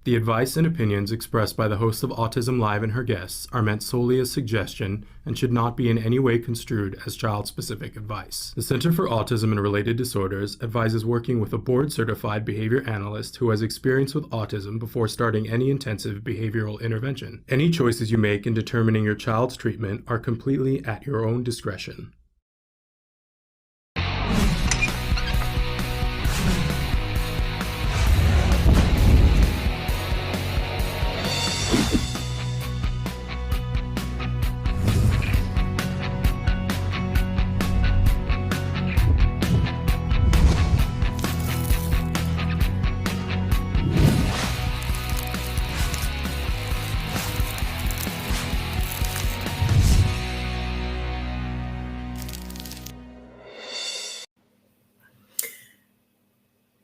The advice and opinions expressed by the host of Autism Live and her guests are meant solely as suggestion and should not be in any way construed as child-specific advice. The Center for Autism and Related Disorders advises working with a board-certified behavior analyst who has experience with autism before starting any intensive behavioral intervention. Any choices you make in determining your child's treatment are completely at your own discretion.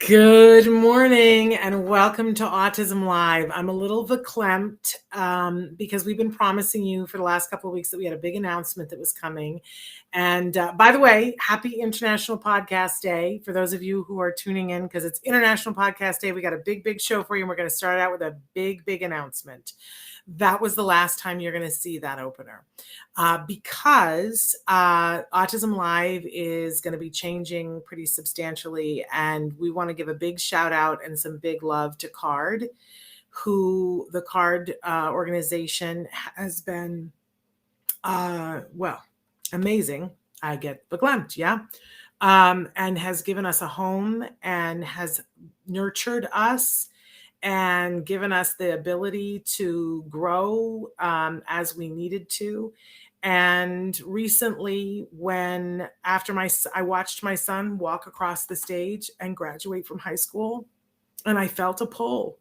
Good morning and welcome to Autism Live. I'm a little verklempt because we've been promising you for the last couple of weeks that we had a big announcement that was coming. And by the way, happy International Podcast Day for those of you who are tuning in because it's International Podcast Day. We got a big show for you and we're going to start out with a big announcement. That was the last time you're going to see that opener because Autism Live is going to be changing pretty substantially. And we want to give a big shout out and some big love to CARD, who the CARD organization has been, amazing. I get verklempt, yeah. And has given us a home and has nurtured us and given us the ability to grow as we needed to. And recently, I watched my son walk across the stage and graduate from high school, and I felt a pull.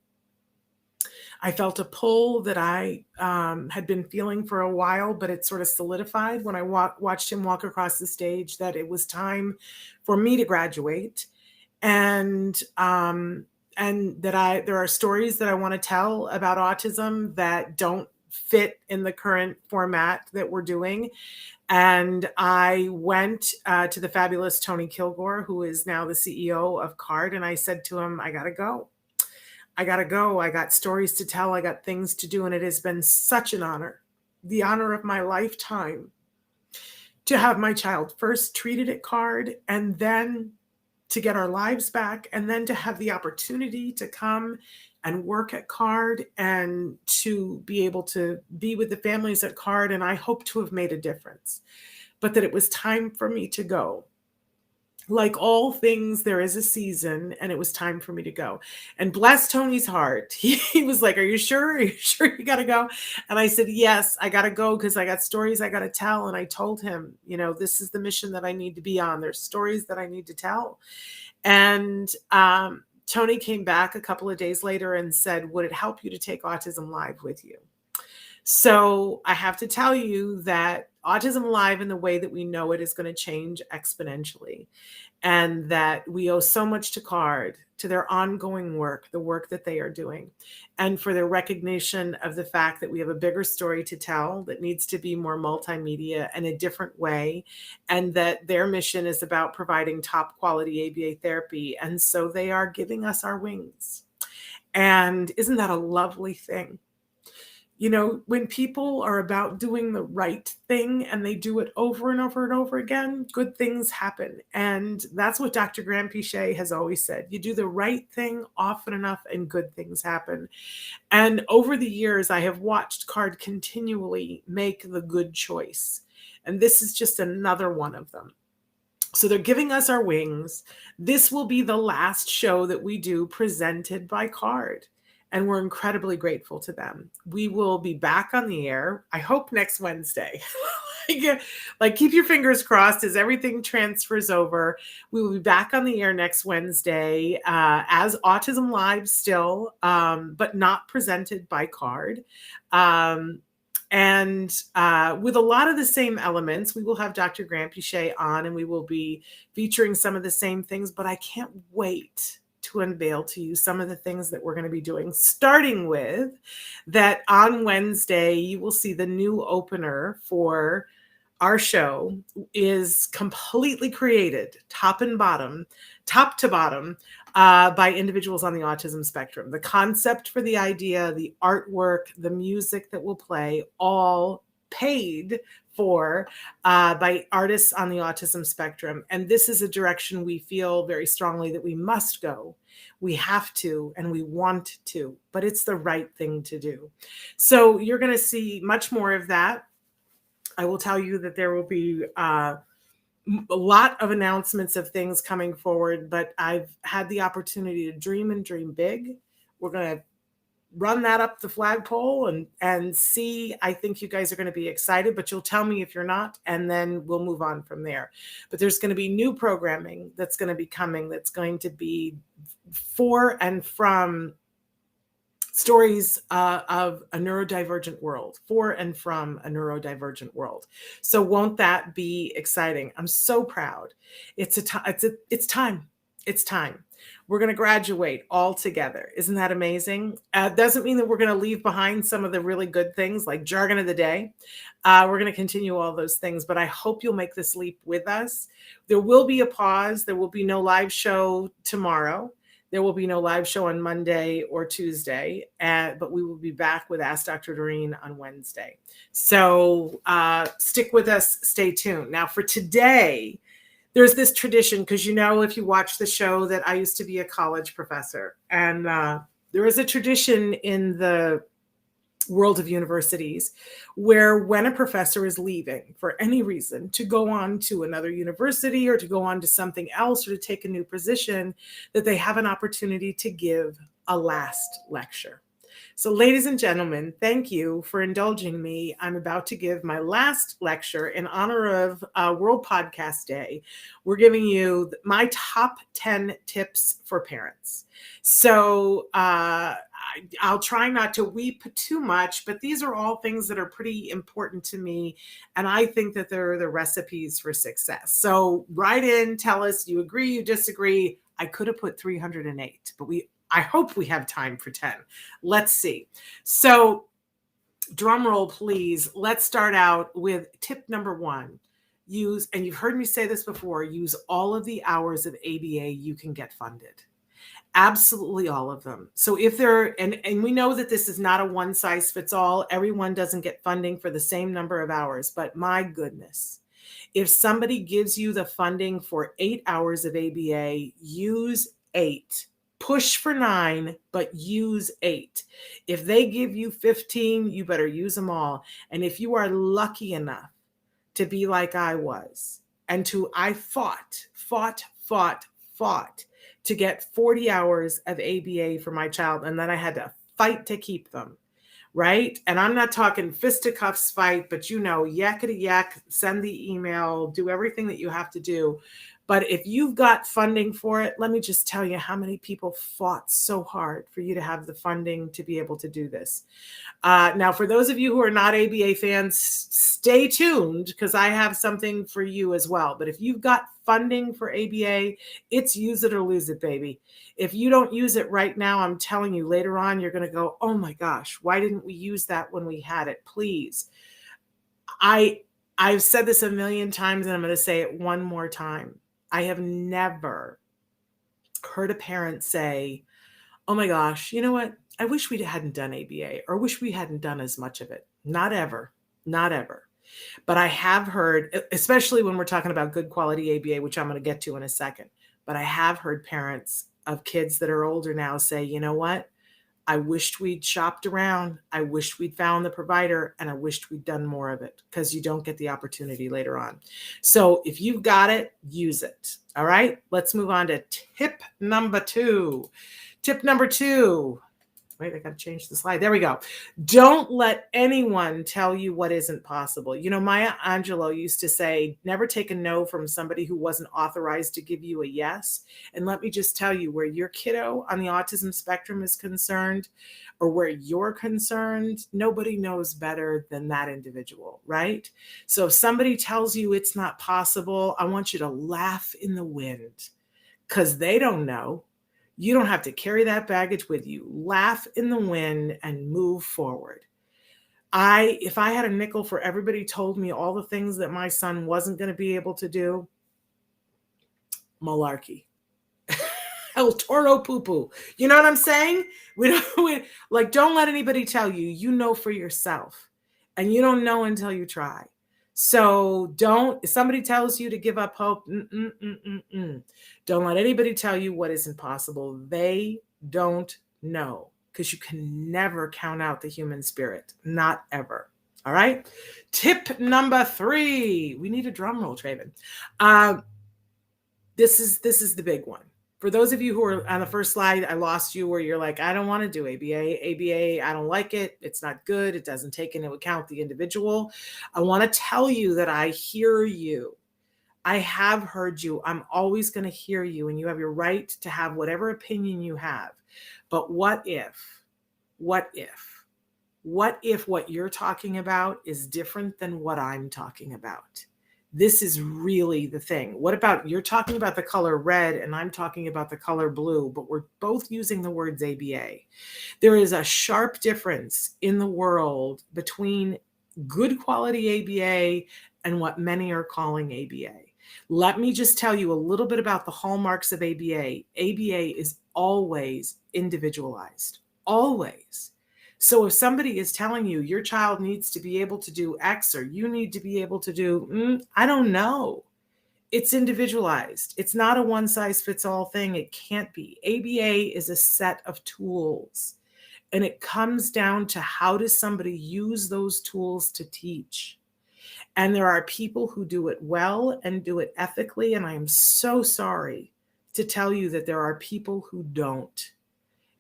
I felt a pull that I had been feeling for a while, but it sort of solidified when I watched him walk across the stage that it was time for me to graduate. And that there are stories that I want to tell about autism that don't fit in the current format that we're doing. And I went to the fabulous Tony Kilgore, who is now the CEO of CARD, and I said to him, I gotta go. I got stories to tell. I got things to do. And it has been such an honor, the honor of my lifetime, to have my child first treated at CARD and then to get our lives back, and then to have the opportunity to come and work at CARD and to be able to be with the families at CARD. And I hope to have made a difference, but that it was time for me to go. Like all things, there is a season, and it was time for me to go. And bless Tony's heart. He was like, are you sure? Are you sure you got to go? And I said, yes, I got to go because I got stories I got to tell. And I told him, this is the mission that I need to be on. There's stories that I need to tell. And Tony came back a couple of days later and said, would it help you to take Autism Live with you? So I have to tell you that Autism Live in the way that we know it is going to change exponentially, and that we owe so much to CARD, to their ongoing work, the work that they are doing, and for their recognition of the fact that we have a bigger story to tell that needs to be more multimedia and a different way, and that their mission is about providing top quality ABA therapy. And so they are giving us our wings. And isn't that a lovely thing? When people are about doing the right thing and they do it over and over and over again, good things happen. And that's what Dr. Graham Pichet has always said. You do the right thing often enough and good things happen. And over the years, I have watched CARD continually make the good choice. And this is just another one of them. So they're giving us our wings. This will be the last show that we do presented by CARD. And we're incredibly grateful to them. We will be back on the air, I hope next Wednesday. Like keep your fingers crossed as everything transfers over. We will be back on the air next Wednesday as Autism Live still, but not presented by CARD. And with a lot of the same elements. We will have Dr. Graham Pichet on, and we will be featuring some of the same things, but I can't wait to unveil to you some of the things that we're going to be doing, starting with that on Wednesday, you will see the new opener for our show is completely created top to bottom by individuals on the autism spectrum. The concept for the idea, the artwork, the music that will play, all paid for by artists on the autism spectrum. And this is a direction we feel very strongly that we must go. We have to, and we want to, but it's the right thing to do. So you're going to see much more of that. I will tell you that there will be a lot of announcements of things coming forward, but I've had the opportunity to dream and dream big. We're going to run that up the flagpole and see. I think you guys are going to be excited, but you'll tell me if you're not, and then we'll move on from there. But there's going to be new programming that's going to be coming, that's going to be for and from stories of a neurodivergent world, for and from a neurodivergent world. So won't that be exciting? I'm so proud. It's time. It's time. We're going to graduate all together. Isn't that amazing? Doesn't mean that we're going to leave behind some of the really good things like jargon of the day. We're going to continue all those things, but I hope you'll make this leap with us. There will be a pause. There will be no live show tomorrow. There will be no live show on Monday or Tuesday, but we will be back with Ask Dr. Doreen on Wednesday. So stick with us. Stay tuned. Now for today, there's this tradition, because if you watch the show, that I used to be a college professor. And there is a tradition in the world of universities where when a professor is leaving for any reason to go on to another university or to go on to something else or to take a new position, that they have an opportunity to give a last lecture. So ladies and gentlemen, thank you for indulging me. I'm about to give my last lecture in honor of World Podcast Day. We're giving you my top 10 tips for parents. So I'll try not to weep too much, but these are all things that are pretty important to me. And I think that they're the recipes for success. So write in, tell us, you agree, you disagree. I could have put 308, but I hope we have time for 10. Let's see. So drum roll, please. Let's start out with tip number 1. Use, and you've heard me say this before, use all of the hours of ABA you can get funded. Absolutely all of them. So if and we know that this is not a one size fits all. Everyone doesn't get funding for the same number of hours, but my goodness, if somebody gives you the funding for 8 hours of ABA, use 8. Push for 9, but use 8. If they give you 15, you better use them all. And if you are lucky enough to be like I was, and I fought to get 40 hours of ABA for my child, and then I had to fight to keep them, right? And I'm not talking fisticuffs fight, but yakety yak, send the email, do everything that you have to do. But if you've got funding for it, let me just tell you how many people fought so hard for you to have the funding to be able to do this. Now, for those of you who are not ABA fans, stay tuned, because I have something for you as well. But if you've got funding for ABA, it's use it or lose it, baby. If you don't use it right now, I'm telling you, later on, you're going to go, oh my gosh, why didn't we use that when we had it? Please. I've said this a million times, and I'm going to say it one more time. I have never heard a parent say, oh my gosh, you know what? I wish we hadn't done ABA, or wish we hadn't done as much of it. Not ever, not ever. But I have heard, especially when we're talking about good quality ABA, which I'm going to get to in a second, but I have heard parents of kids that are older now say, you know what? I wished we'd shopped around. I wished we'd found the provider, and I wished we'd done more of it, because you don't get the opportunity later on. So if you've got it, use it. All right, let's move on to tip number 2. Tip number 2. Wait, I got to change the slide. There we go. Don't let anyone tell you what isn't possible. Maya Angelou used to say, never take a no from somebody who wasn't authorized to give you a yes. And let me just tell you, where your kiddo on the autism spectrum is concerned, or where you're concerned, nobody knows better than that individual, right? So if somebody tells you it's not possible, I want you to laugh in the wind, because they don't know. You don't have to carry that baggage with you. Laugh in the wind and move forward. If I had a nickel for everybody told me all the things that my son wasn't going to be able to do, malarkey. El Toro poo poo. You know what I'm saying? Like, don't let anybody tell you. You know for yourself, and you don't know until you try. So don't. If somebody tells you to give up hope, don't let anybody tell you what is impossible. They don't know, because you can never count out the human spirit. Not ever. All right. Tip number 3. We need a drum roll, Traven. This is the big one. For those of you who are on the first slide, I lost you where you're like, I don't want to do ABA, I don't like it. It's not good. It doesn't take into account the individual. I want to tell you that I hear you. I have heard you. I'm always going to hear you, and you have your right to have whatever opinion you have. But what if what you're talking about is different than what I'm talking about? This is really the thing. What about, you're talking about the color red and I'm talking about the color blue, but we're both using the words ABA. There is a sharp difference in the world between good quality ABA and what many are calling ABA. Let me just tell you a little bit about the hallmarks of ABA. ABA is always individualized, always. So if somebody is telling you your child needs to be able to do X, or you need to be able to do, I don't know. It's individualized. It's not a one size fits all thing. It can't be. ABA is a set of tools, and it comes down to how does somebody use those tools to teach. And there are people who do it well and do it ethically. And I am so sorry to tell you that there are people who don't.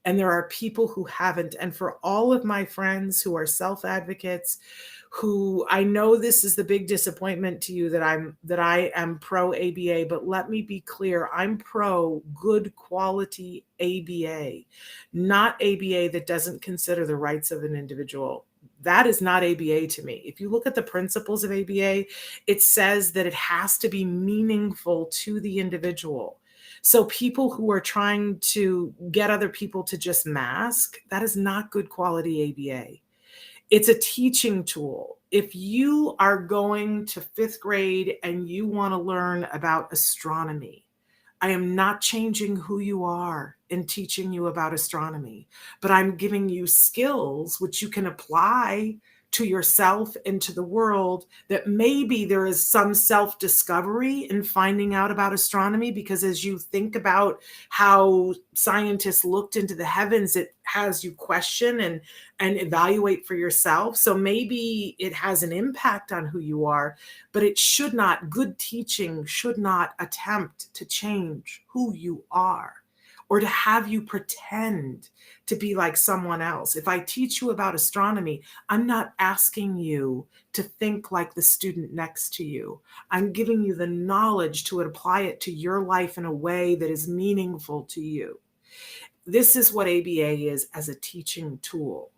And there are people who haven't. And for all of my friends who are self-advocates, who, I know this is the big disappointment to you that I am pro ABA, but let me be clear, I'm pro good quality ABA, not ABA that doesn't consider the rights of an individual. That is not ABA to me. If you look at the principles of ABA, it says that it has to be meaningful to the individual. So people who are trying to get other people to just mask, that is not good quality ABA. It's a teaching tool. If you are going to 5th grade and you want to learn about astronomy, I am not changing who you are in teaching you about astronomy, but I'm giving you skills which you can apply to yourself and to the world, that maybe there is some self-discovery in finding out about astronomy, because as you think about how scientists looked into the heavens, it has you question and evaluate for yourself. So maybe it has an impact on who you are, but it should not, good teaching should not attempt to change who you are, or to have you pretend to be like someone else. If I teach you about astronomy, I'm not asking you to think like the student next to you. I'm giving you the knowledge to apply it to your life in a way that is meaningful to you. This is what ABA is as a teaching tool.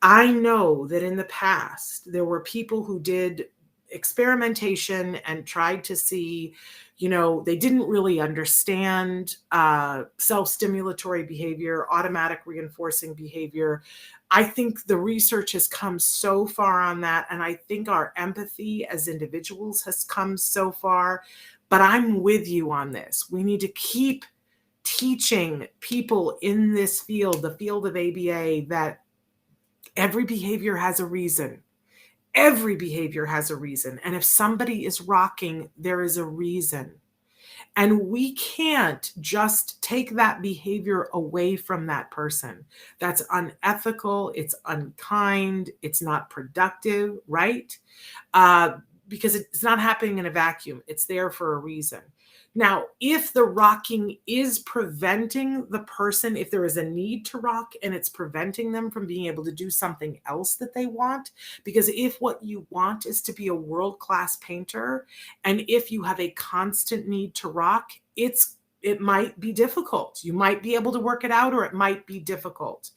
I know that in the past, there were people who did experimentation and tried to see, they didn't really understand self-stimulatory behavior, automatic reinforcing behavior. I think the research has come so far on that. And I think our empathy as individuals has come so far, but I'm with you on this. We need to keep teaching people in this field, the field of ABA, that every behavior has a reason. Every behavior has a reason. And if somebody is rocking, there is a reason. And we can't just take that behavior away from that person. That's unethical. It's unkind. It's not productive, right? Because it's not happening in a vacuum. It's there for a reason. Now, if the rocking is preventing the person, if there is a need to rock and it's preventing them from being able to do something else that they want, because if what you want is to be a world-class painter, and if you have a constant need to rock, it might be difficult. You might be able to work it out, or it might be difficult.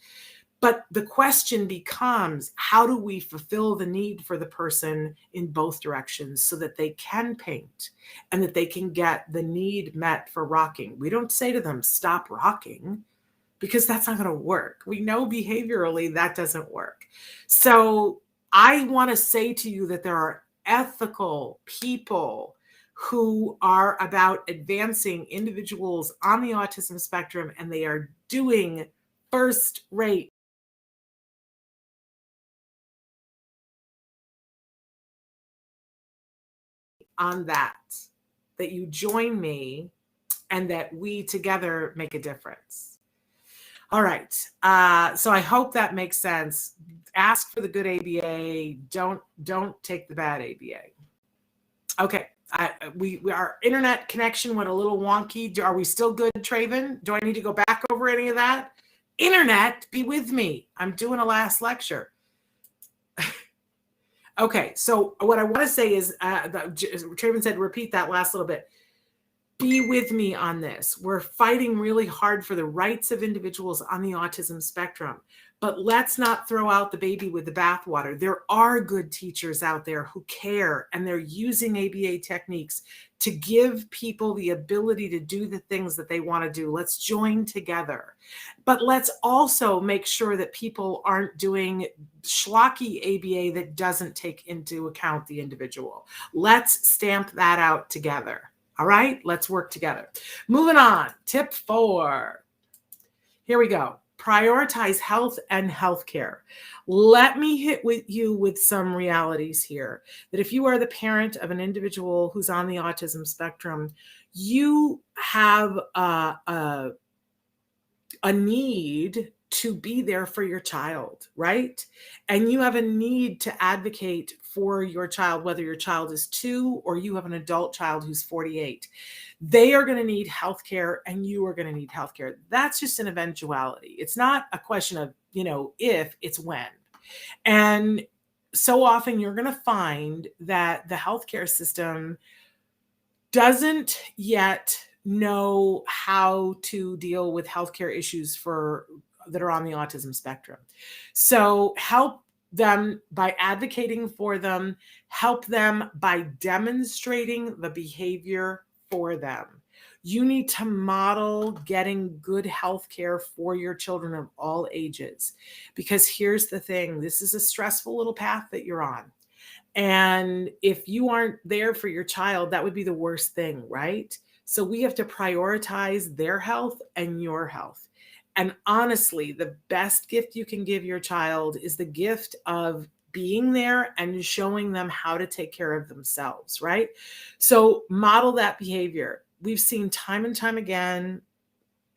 But the question becomes, how do we fulfill the need for the person in both directions so that they can paint and that they can get the need met for rocking? We don't say to them, stop rocking, because that's not going to work. We know behaviorally that doesn't work. So I want to say to you that there are ethical people who are about advancing individuals on the autism spectrum, and they are doing first rate on that you join me and that we together make a difference. All right. So I hope that makes sense. Ask for the good ABA. Don't take the bad ABA. Okay. Our internet connection went a little wonky. Are we still good, Traven? Do I need to go back over any of that? Internet, be with me. I'm doing a last lecture. Okay. So what I want to say is, Traven said, repeat that last little bit. Be with me on this. We're fighting really hard for the rights of individuals on the autism spectrum, but let's not throw out the baby with the bathwater. There are good teachers out there who care, and they're using ABA techniques to give people the ability to do the things that they want to do. Let's join together. But let's also make sure that people aren't doing schlocky ABA that doesn't take into account the individual. Let's stamp that out together. All right, let's work together. Moving on, tip 4. Here we go. Prioritize health and healthcare. Let me hit you with some realities here. That if you are the parent of an individual who's on the autism spectrum, you have a need to be there for your child, right? And you have a need to advocate for your child, whether your child is 2 or you have an adult child who's 48. They are going to need healthcare, and you are going to need healthcare. That's just an eventuality. It's not a question of, if, it's when. And so often you're going to find that the healthcare system doesn't yet know how to deal with healthcare issues that are on the autism spectrum. So help them by advocating for them, help them by demonstrating the behavior for them. You need to model getting good healthcare for your children of all ages, because here's the thing, this is a stressful little path that you're on. And if you aren't there for your child, that would be the worst thing, right? So we have to prioritize their health and your health. And honestly, the best gift you can give your child is the gift of being there and showing them how to take care of themselves, right? So model that behavior. We've seen time and time again,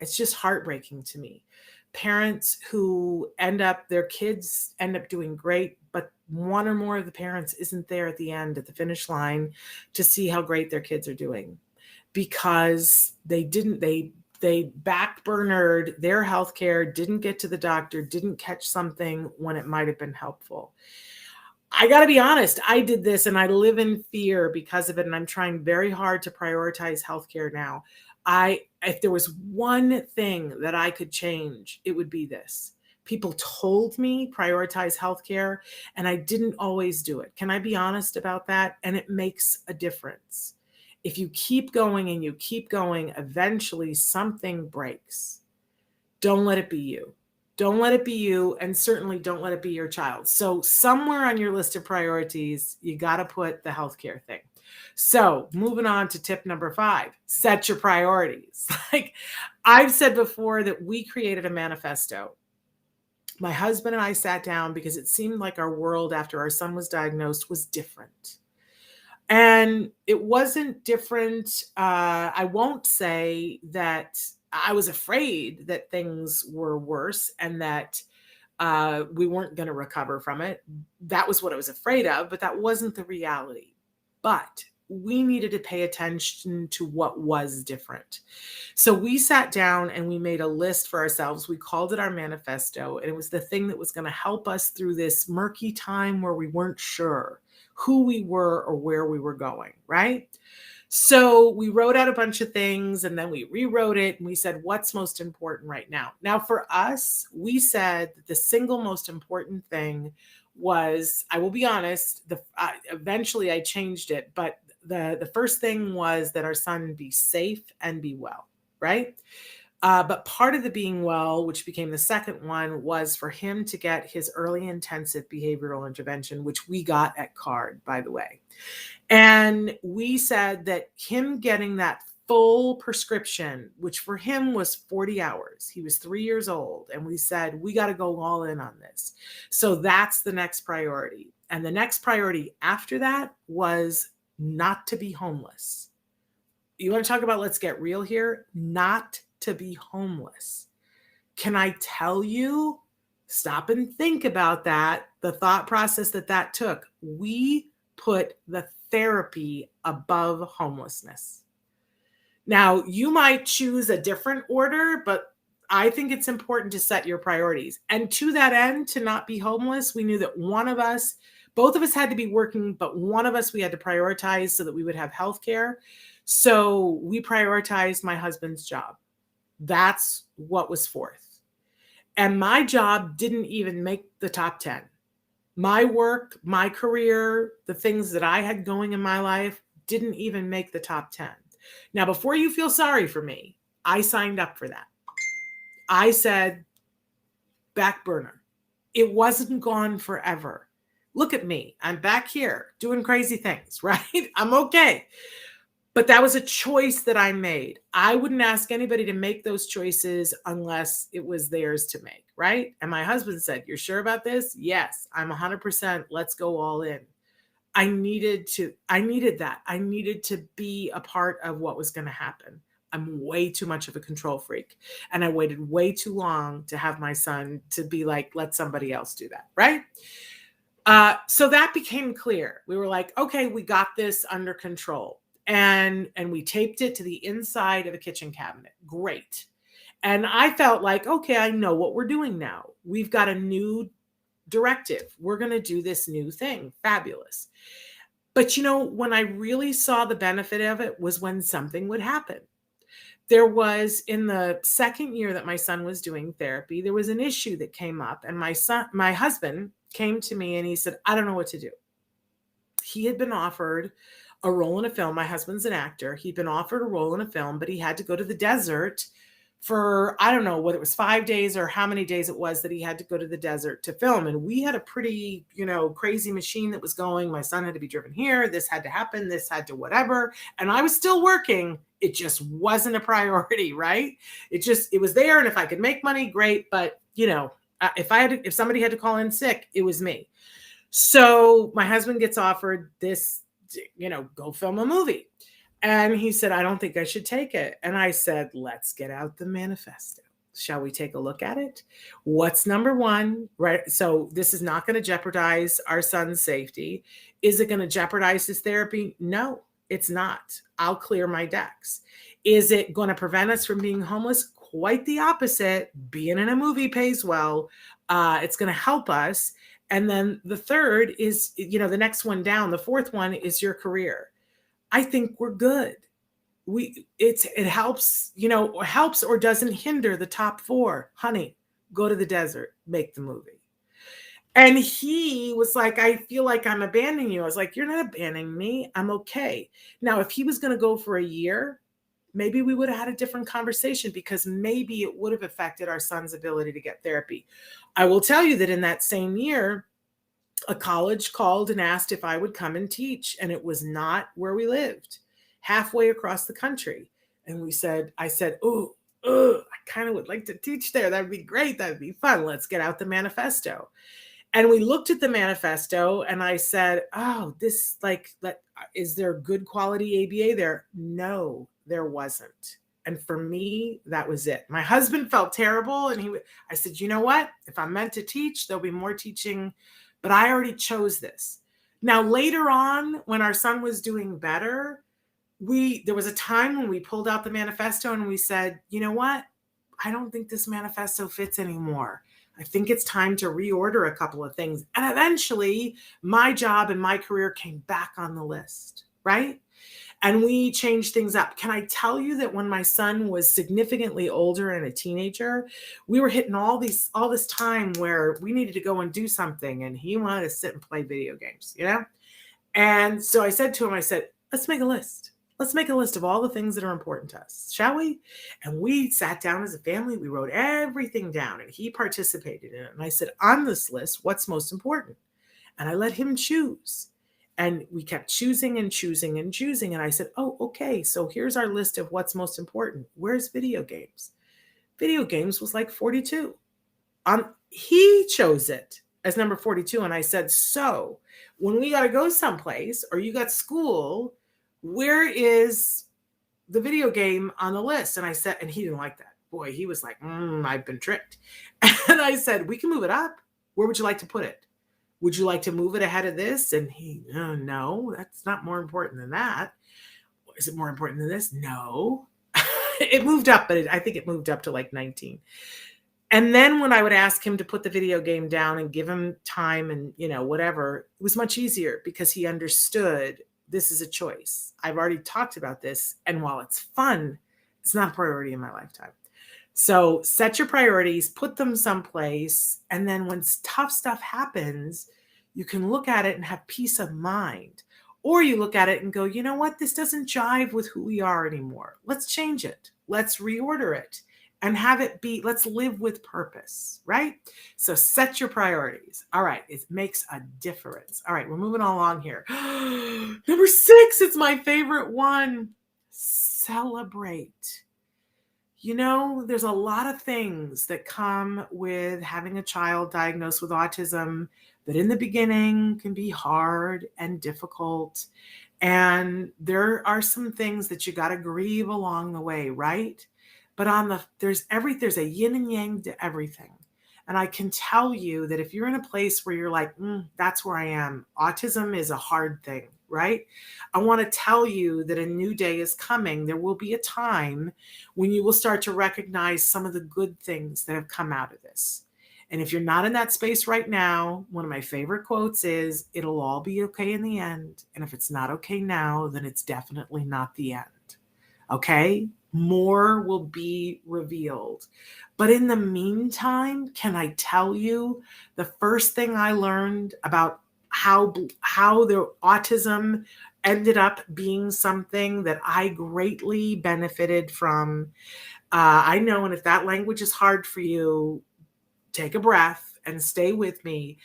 it's just heartbreaking to me. Parents who their kids end up doing great, but one or more of the parents isn't there at the end, at the finish line, to see how great their kids are doing, because they backburnered their healthcare, didn't get to the doctor, didn't catch something when it might have been helpful. I got to be honest, I did this and I live in fear because of it, and I'm trying very hard to prioritize healthcare now. If there was one thing that I could change, it would be this. People told me prioritize healthcare, and I didn't always do it. Can I be honest about that? And it makes a difference. If you keep going and you keep going, eventually something breaks. Don't let it be you. Don't let it be you, and certainly don't let it be your child. So somewhere on your list of priorities, you got to put the healthcare thing. So moving on to tip number 5, set your priorities. Like I've said before, that we created a manifesto. My husband and I sat down because it seemed like our world after our son was diagnosed was different. And it wasn't different. I won't say that I was afraid that things were worse and that we weren't going to recover from it. That was what I was afraid of, but that wasn't the reality. But we needed to pay attention to what was different. So we sat down and we made a list for ourselves. We called it our manifesto, and it was the thing that was going to help us through this murky time where we weren't sure who we were or where we were going, right? So we wrote out a bunch of things, and then we rewrote it, and we said, what's most important right now? Now for us, we said that the single most important thing was, I will be honest, eventually I changed it, but the first thing was that our son be safe and be well, right? But part of the being well, which became the second one, was for him to get his early intensive behavioral intervention, which we got at CARD, by the way. And we said that him getting that full prescription, which for him was 40 hours, he was 3 years old. And we said, we got to go all in on this. So that's the next priority. And the next priority after that was not to be homeless. You want to talk about let's get real here? Not to be homeless. Can I tell you? Stop and think about that, the thought process that took. We put the therapy above homelessness. Now, you might choose a different order, but I think it's important to set your priorities. And to that end, to not be homeless, we knew that both of us had to be working, but one of us we had to prioritize so that we would have health care. So we prioritized my husband's job. That's what was fourth. And my job didn't even make the top 10. My work, my career, the things that I had going in my life didn't even make the top 10. Now, before you feel sorry for me, I signed up for that. I said, back burner. It wasn't gone forever. Look at me. I'm back here doing crazy things, right? I'm okay. But that was a choice that I made. I wouldn't ask anybody to make those choices unless it was theirs to make, right? And my husband said, "You're sure about this?" Yes, I'm 100%. Let's go all in. I needed that. I needed to be a part of what was going to happen. I'm way too much of a control freak. And I waited way too long to have my son to be like, let somebody else do that, right? So that became clear. We were like, okay, we got this under control. And we taped it to the inside of a kitchen cabinet. Great. And I felt like, okay, I know what we're doing now. We've got a new directive. We're going to do this new thing. Fabulous. But when I really saw the benefit of it was when something would happen. There was, in the second year that my son was doing therapy, there was an issue that came up, and my husband came to me and he said, I don't know what to do. He had been offered a role in a film. My husband's an actor. He'd been offered a role in a film, but he had to go to the desert for, I don't know whether it was 5 days or how many days it was that he had to go to the desert to film. And we had a pretty, crazy machine that was going. My son had to be driven here. This had to happen. This had to whatever. And I was still working. It just wasn't a priority, right? It was there. And if I could make money, great. But, if somebody had to call in sick, it was me. So my husband gets offered this, go film a movie. And he said, I don't think I should take it. And I said, let's get out the manifesto. Shall we take a look at it? What's number one, right? So this is not going to jeopardize our son's safety. Is it going to jeopardize his therapy? No, it's not. I'll clear my decks. Is it going to prevent us from being homeless? Quite the opposite. Being in a movie pays well. It's going to help us. And then the third is, the next one down, the fourth one is your career. I think we're good. It helps, helps or doesn't hinder the top four. Honey, go to the desert, make the movie. And he was like, I feel like I'm abandoning you. I was like, you're not abandoning me. I'm okay. Now, if he was going to go for a year, maybe we would have had a different conversation, because maybe it would have affected our son's ability to get therapy. I will tell you that in that same year, a college called and asked if I would come and teach, and it was not where we lived, halfway across the country. And I said, I kind of would like to teach there. That'd be great. That'd be fun. Let's get out the manifesto. And we looked at the manifesto and I said, is there good quality ABA there? No, there wasn't. And for me, that was it. My husband felt terrible. And I said, you know what? If I'm meant to teach, there'll be more teaching, but I already chose this. Now, later on, when our son was doing better, there was a time when we pulled out the manifesto and we said, you know what? I don't think this manifesto fits anymore. I think it's time to reorder a couple of things. And eventually my job and my career came back on the list, right? And we changed things up. Can I tell you that when my son was significantly older and a teenager, we were hitting all this time where we needed to go and do something, and he wanted to sit and play video games, And so I said to him, let's make a list. Let's make a list of all the things that are important to us, shall we? And we sat down as a family. We wrote everything down and he participated in it. And I said, on this list, what's most important? And I let him choose. And we kept choosing and choosing and choosing. And I said, oh, okay. So here's our list of what's most important. Where's video games? Video games was like 42. He chose it as number 42. And I said, so when we got to go someplace or you got school, where is the video game on the list? And I said, and he didn't like that. Boy, he was like, I've been tricked. And I said, we can move it up. Where would you like to put it? Would you like to move it ahead of this? And he, no, that's not more important than that. Is it more important than this? No. It moved up, but I think it moved up to like 19. And then when I would ask him to put the video game down and give him time and, whatever, it was much easier because he understood this is a choice. I've already talked about this. And while it's fun, it's not a priority in my lifetime. So set your priorities, put them someplace. And then when tough stuff happens, you can look at it and have peace of mind. Or you look at it and go, you know what? This doesn't jive with who we are anymore. Let's change it. Let's reorder it and have it be, let's live with purpose, right? So set your priorities. All right. It makes a difference. All right. We're moving along here. Number 6, it's my favorite one. Celebrate. There's a lot of things that come with having a child diagnosed with autism that in the beginning can be hard and difficult. And there are some things that you got to grieve along the way, right? But there's a yin and yang to everything. And I can tell you that if you're in a place where you're like, that's where I am, autism is a hard thing, right? I want to tell you that a new day is coming. There will be a time when you will start to recognize some of the good things that have come out of this. And if you're not in that space right now, one of my favorite quotes is, it'll all be okay in the end. And if it's not okay now, then it's definitely not the end. Okay? More will be revealed. But in the meantime, can I tell you the first thing I learned about how the autism ended up being something that I greatly benefited from? I know, and if that language is hard for you, take a breath and stay with me.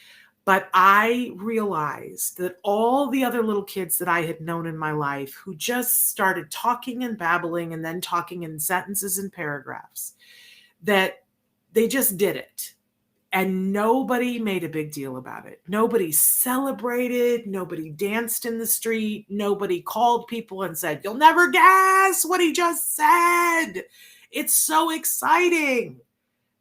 But I realized that all the other little kids that I had known in my life who just started talking and babbling and then talking in sentences and paragraphs, that they just did it. And nobody made a big deal about it. Nobody celebrated. Nobody danced in the street. Nobody called people and said, you'll never guess what he just said. It's so exciting.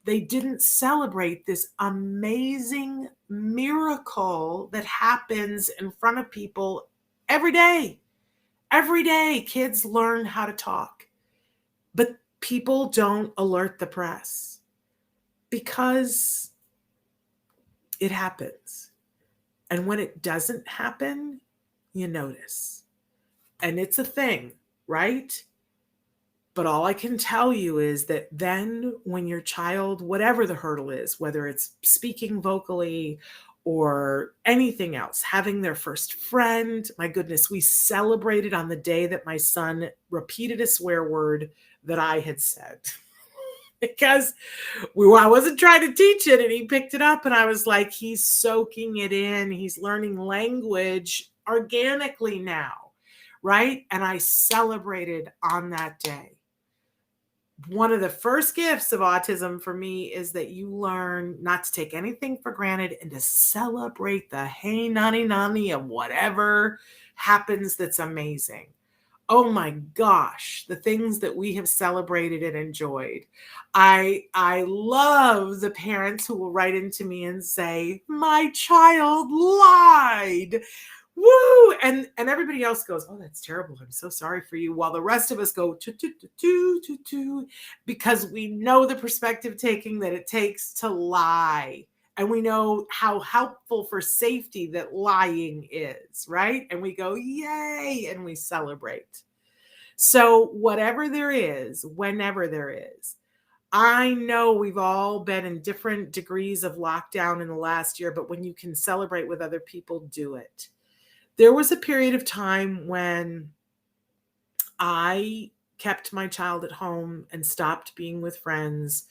They didn't celebrate this amazing miracle that happens in front of people every day. Every day, kids learn how to talk. But people don't alert the press because it happens. And when it doesn't happen, you notice. And it's a thing, right? But all I can tell you is that then when your child, whatever the hurdle is, whether it's speaking vocally or anything else, having their first friend, my goodness, we celebrated on the day that my son repeated a swear word that I had said. Because I wasn't trying to teach it and he picked it up and I was like, he's soaking it in. He's learning language organically now, right? And I celebrated on that day. One of the first gifts of autism for me is that you learn not to take anything for granted and to celebrate the hey nanny of whatever happens that's amazing. Oh my gosh, the things that we have celebrated and enjoyed. I love the parents who will write into me and say, my child lied. Woo! And everybody else goes, oh, that's terrible. I'm so sorry for you. While the rest of us go, because we know the perspective taking that it takes to lie. And we know how helpful for safety that lying is, right? And we go, yay, and we celebrate. So whatever there is, whenever there is, I know we've all been in different degrees of lockdown in the last year, but when you can celebrate with other people, do it. There was a period of time when I kept my child at home and stopped being with friends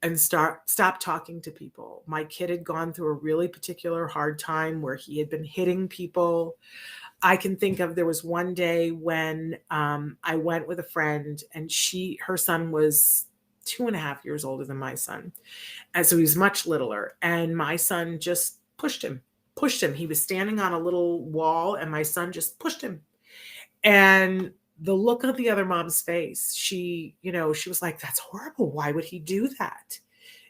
and stopped talking to people. My kid had gone through a really particular hard time where he had been hitting people. I can think of, there was one day when I went with a friend, and her son was 2.5 years older than my son. And so he was much littler. And my son just pushed him. He was standing on a little wall, and my son just pushed him. And the look on the other mom's face, she was like, that's horrible. Why would he do that?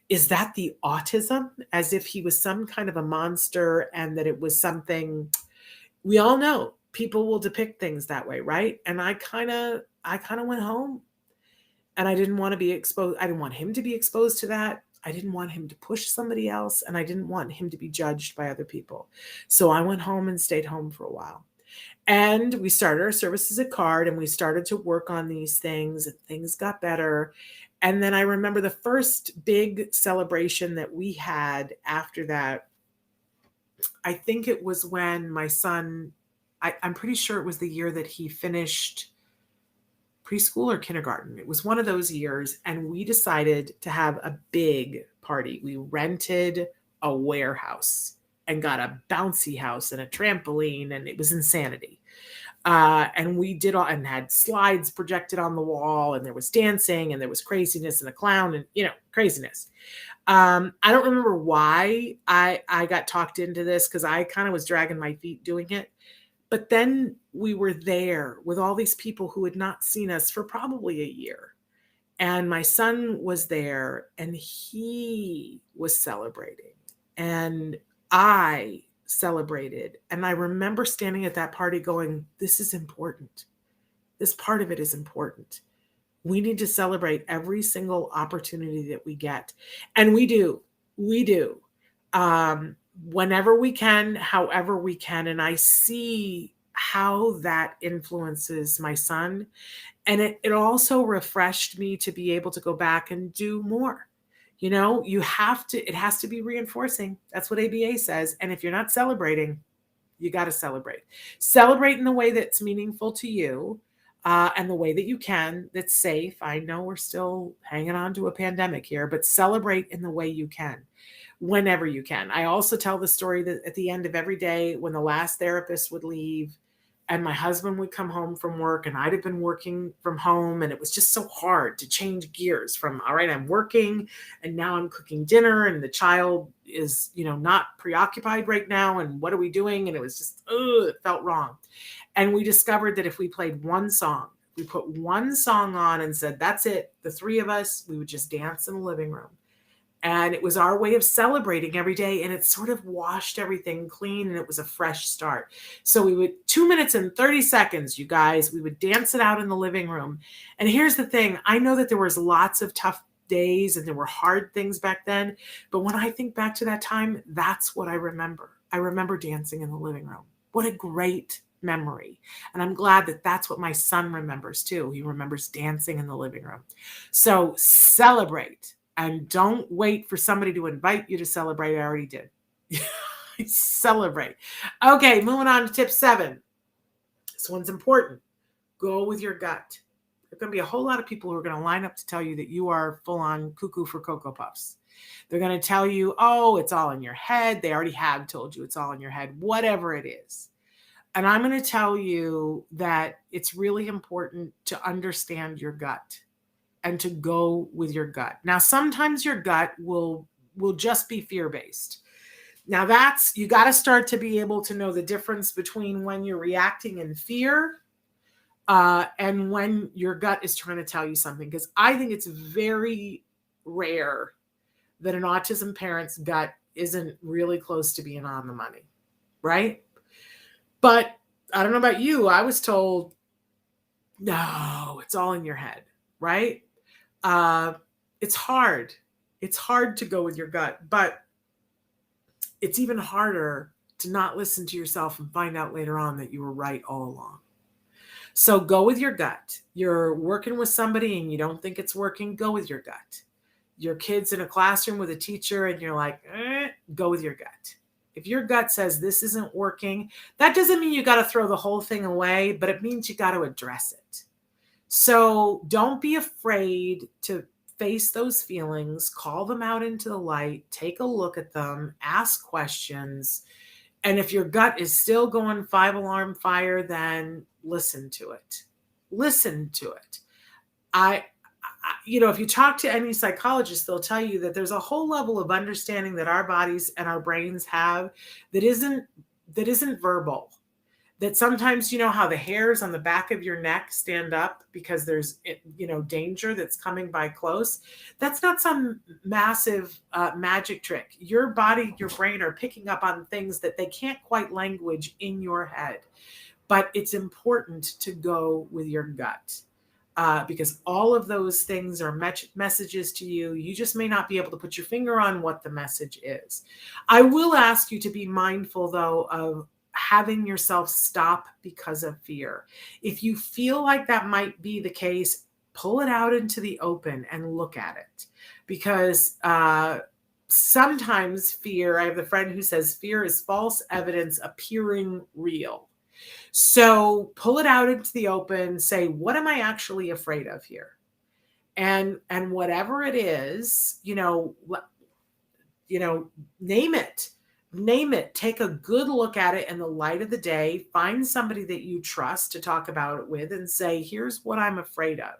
Is that the autism? As if he was some kind of a monster, and that it was something. We all know people will depict things that way, right? And I kind of went home, and I didn't want to be exposed. I didn't want him to be exposed to that. I didn't want him to push somebody else, and I didn't want him to be judged by other people. So I went home and stayed home for a while. And we started our services at CARD, and we started to work on these things, and things got better. And then I remember the first big celebration that we had after that. I think it was when my son, I'm pretty sure it was the year that he finished preschool or kindergarten. It was one of those years, and we decided to have a big party. We rented a warehouse and got a bouncy house and a trampoline, and it was insanity. And we did all, and had slides projected on the wall, and there was dancing, and there was craziness, and a clown, and craziness. I don't remember why I got talked into this, because I kind of was dragging my feet doing it. But then we were there with all these people who had not seen us for probably a year. And my son was there, and he was celebrating, and I celebrated. And I remember standing at that party going, this is important. This part of it is important. We need to celebrate every single opportunity that we get. And we do. Whenever we can, however we can. And I see how that influences my son. And it also refreshed me to be able to go back and do more. It has to be reinforcing. That's what ABA says. And if you're not celebrating, you got to celebrate. Celebrate in the way that's meaningful to you, and the way that you can, that's safe. I know we're still hanging on to a pandemic here, but celebrate in the way you can, whenever you can. I also tell the story that at the end of every day, when the last therapist would leave, and my husband would come home from work, and I'd have been working from home, and it was just so hard to change gears from, all right, I'm working, and now I'm cooking dinner, and the child is, not preoccupied right now, and what are we doing? And it was just, it felt wrong. And we discovered that if we played one song, we put one song on and said, that's it, the three of us, we would just dance in the living room. And it was our way of celebrating every day. And it sort of washed everything clean, and it was a fresh start. So we would 2 minutes and 30 seconds, you guys, we would dance it out in the living room. And here's the thing. I know that there was lots of tough days, and there were hard things back then. But when I think back to that time, that's what I remember. I remember dancing in the living room. What a great memory. And I'm glad that that's what my son remembers too. He remembers dancing in the living room. So celebrate. And don't wait for somebody to invite you to celebrate. I already did. Celebrate. Okay, moving on to tip 7. This one's important. Go with your gut. There's going to be a whole lot of people who are going to line up to tell you that you are full on cuckoo for Cocoa Puffs. They're going to tell you, oh, it's all in your head. They already have told you it's all in your head, whatever it is. And I'm going to tell you that it's really important to understand your gut and to go with your gut. Now, sometimes your gut will just be fear-based. Now you got to start to be able to know the difference between when you're reacting in fear and when your gut is trying to tell you something. Because I think it's very rare that an autism parent's gut isn't really close to being on the money, right? But I don't know about you. I was told, no, it's all in your head, right? It's hard. It's hard to go with your gut, but it's even harder to not listen to yourself and find out later on that you were right all along. So go with your gut. You're working with somebody and you don't think it's working, go with your gut. Your kid's in a classroom with a teacher and you're like, go with your gut. If your gut says this isn't working, that doesn't mean you got to throw the whole thing away, but it means you got to address it. So don't be afraid to face those feelings, call them out into the light, take a look at them, ask questions. And if your gut is still going 5 alarm fire, then listen to it. Listen to it. If you talk to any psychologist, they'll tell you that there's a whole level of understanding that our bodies and our brains have that isn't verbal. That sometimes, you know how the hairs on the back of your neck stand up because there's danger that's coming by close. That's not some massive magic trick. Your body, your brain are picking up on things that they can't quite language in your head. But it's important to go with your gut. Because all of those things are messages to you. You just may not be able to put your finger on what the message is. I will ask you to be mindful, though, of having yourself stop because of fear. If you feel like that might be the case, pull it out into the open and look at it. Because sometimes fear, I have a friend who says fear is false evidence appearing real. So pull it out into the open, say, what am I actually afraid of here? And whatever it is, name it. Name it. Take a good look at it in the light of the day. Find somebody that you trust to talk about it with and say, here's what I'm afraid of.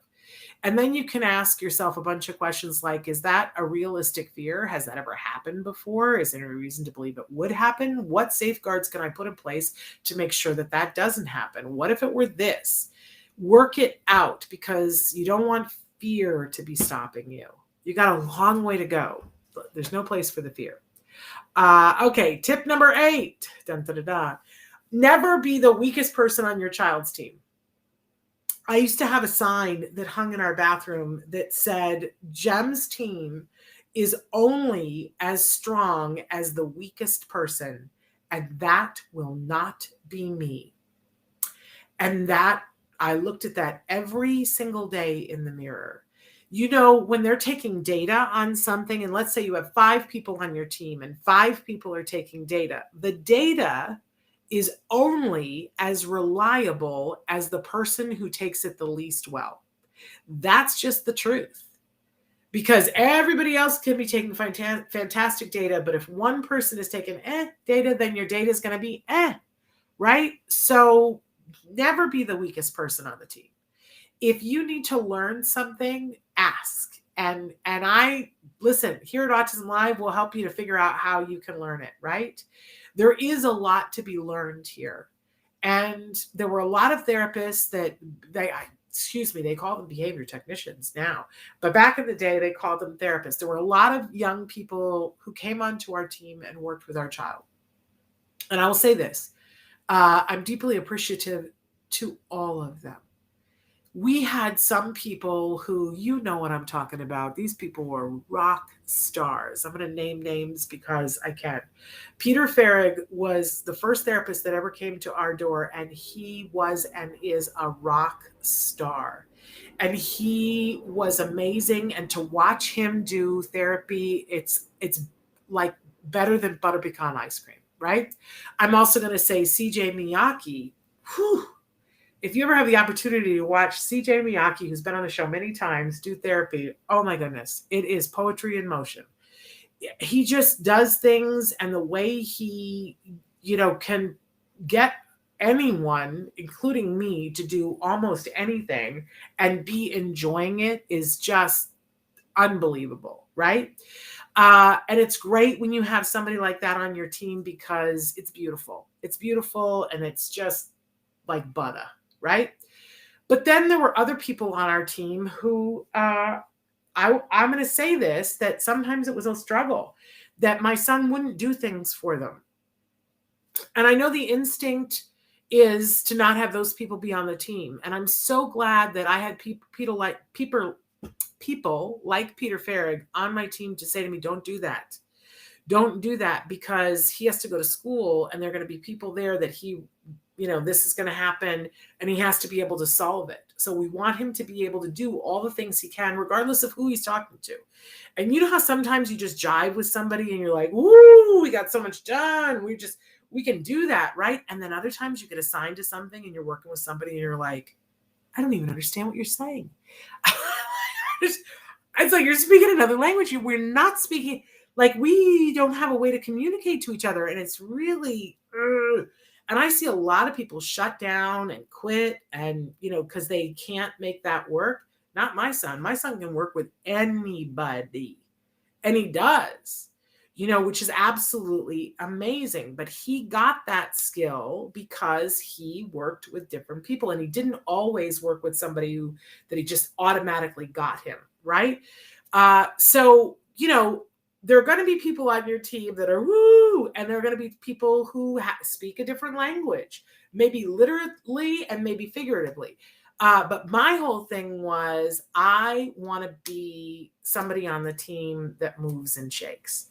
And then you can ask yourself a bunch of questions like, is that a realistic fear? Has that ever happened before? Is there any reason to believe it would happen? What safeguards can I put in place to make sure that that doesn't happen? What if it were this? Work it out, because you don't want fear to be stopping you. You got a long way to go. There's no place for the fear. Okay, tip number 8. Dun, dun, dun, dun. Never be the weakest person on your child's team. I used to have a sign that hung in our bathroom that said, Jem's team is only as strong as the weakest person, and that will not be me. And that, I looked at that every single day in the mirror. When they're taking data on something, and let's say you have 5 people on your team and 5 people are taking data, the data is only as reliable as the person who takes it the least well. That's just the truth. Because everybody else can be taking fantastic data, but if one person is taking data, then your data is going to be right? So never be the weakest person on the team. If you need to learn something, ask. And I listen, here at Autism Live, we'll help you to figure out how you can learn it, right? There is a lot to be learned here. And there were a lot of therapists that they call them behavior technicians now. But back in the day, they called them therapists. There were a lot of young people who came onto our team and worked with our child. And I will say this, I'm deeply appreciative to all of them. We had some people who, you know what I'm talking about. These people were rock stars. I'm going to name names because I can. Peter Farrig was the first therapist that ever came to our door, and he was and is a rock star. And he was amazing. And to watch him do therapy, it's like better than butter pecan ice cream, right? I'm also going to say CJ Miyake. Whew. If you ever have the opportunity to watch CJ Miyake, who's been on the show many times, do therapy, oh my goodness, it is poetry in motion. He just does things, and the way he, can get anyone, including me, to do almost anything and be enjoying it is just unbelievable, right? And it's great when you have somebody like that on your team because it's beautiful. It's beautiful, and it's just like butter. Right? But then there were other people on our team who, I'm going to say this, that sometimes it was a struggle, that my son wouldn't do things for them. And I know the instinct is to not have those people be on the team. And I'm so glad that I had people like Peter Farrig on my team to say to me, don't do that. Don't do that, because he has to go to school and there are going to be people there that this is going to happen, and he has to be able to solve it. So we want him to be able to do all the things he can, regardless of who he's talking to. And you know how sometimes you just jive with somebody and you're like, woo, we got so much done. We can do that, right? And then other times you get assigned to something and you're working with somebody and you're like, I don't even understand what you're saying. It's like you're speaking another language. We're not speaking, like we don't have a way to communicate to each other. And it's really, and I see a lot of people shut down and quit and, because they can't make that work. Not my son. My son can work with anybody, and he does, which is absolutely amazing. But he got that skill because he worked with different people, and he didn't always work with somebody that he just automatically got him, right? So, there are going to be people on your team that are woo, and there are going to be people who speak a different language, maybe literally and maybe figuratively. But my whole thing was I want to be somebody on the team that moves and shakes.